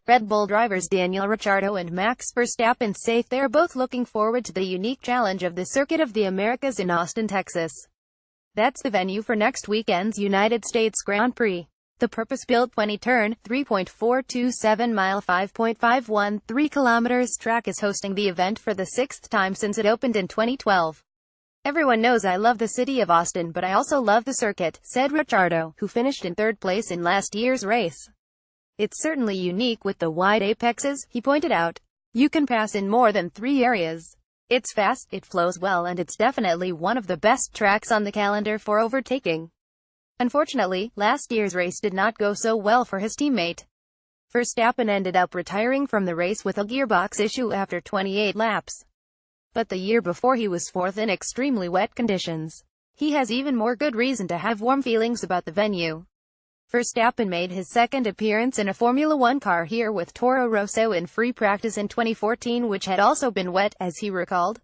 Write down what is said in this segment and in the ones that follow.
Red Bull drivers Daniel Ricciardo and Max Verstappen say they're both looking forward to the unique challenge of the Circuit of the Americas in Austin, Texas. That's the venue for next weekend's United States Grand Prix. The purpose-built 20-turn, 3.427-mile, 5.513 kilometers track is hosting the event for the sixth time since it opened in 2012. "Everyone knows I love the city of Austin, but I also love the circuit," said Ricciardo, who finished in third place in last year's race. "It's certainly unique with the wide apexes," he pointed out. "You can pass in more than 3 areas. It's fast, it flows well, and it's definitely one of the best tracks on the calendar for overtaking." Unfortunately, last year's race did not go so well for his teammate. Verstappen ended up retiring from the race with a gearbox issue after 28 laps. But the year before he was fourth in extremely wet conditions. He has even more good reason to have warm feelings about the venue. Verstappen made his second appearance in a Formula One car here with Toro Rosso in free practice in 2014, which had also been wet, as he recalled.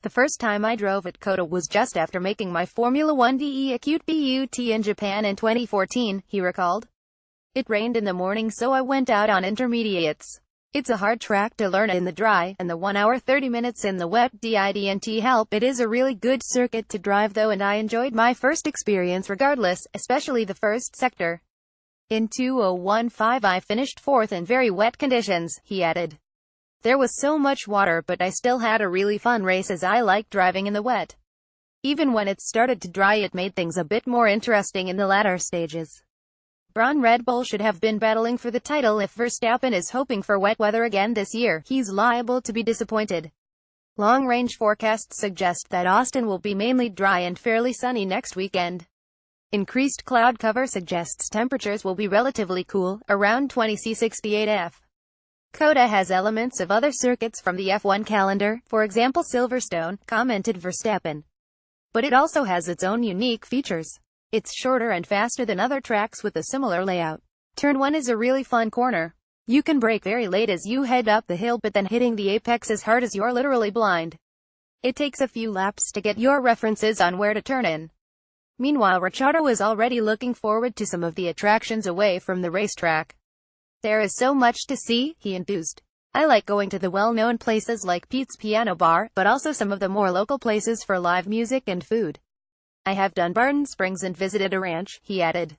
"The first time I drove at COTA was just after making my Formula One debut in Japan in 2014, he recalled. "It rained in the morning, so I went out on intermediates. It's a hard track to learn in the dry, and the 1 hour 30 minutes in the wet didn't help. It is a really good circuit to drive though, and I enjoyed my first experience regardless, especially the first sector. In 2015 I finished fourth in very wet conditions," he added. "There was so much water, but I still had a really fun race as I like driving in the wet. Even when it started to dry, it made things a bit more interesting in the latter stages." Red Bull should have been battling for the title. If Verstappen is hoping for wet weather again this year, he's liable to be disappointed. Long-range forecasts suggest that Austin will be mainly dry and fairly sunny next weekend. Increased cloud cover suggests temperatures will be relatively cool, around 20°C68°F. COTA has elements of other circuits from the F1 calendar, for example Silverstone, commented Verstappen. "But it also has its own unique features. It's shorter and faster than other tracks with a similar layout. Turn 1 is a really fun corner. You can brake very late as you head up the hill, but then hitting the apex as hard as you're literally blind. It takes a few laps to get your references on where to turn in." Meanwhile, Ricciardo is already looking forward to some of the attractions away from the racetrack. "There is so much to see," he enthused. "I like going to the well-known places like Pete's Piano Bar, but also some of the more local places for live music and food. I have done Barton Springs and visited a ranch," he added.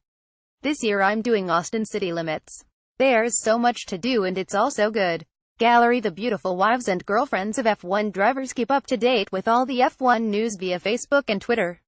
"This year I'm doing Austin City Limits. There's so much to do, and it's all so good." Gallery. The beautiful wives and girlfriends of F1 drivers keep up to date with all the F1 news via Facebook and Twitter.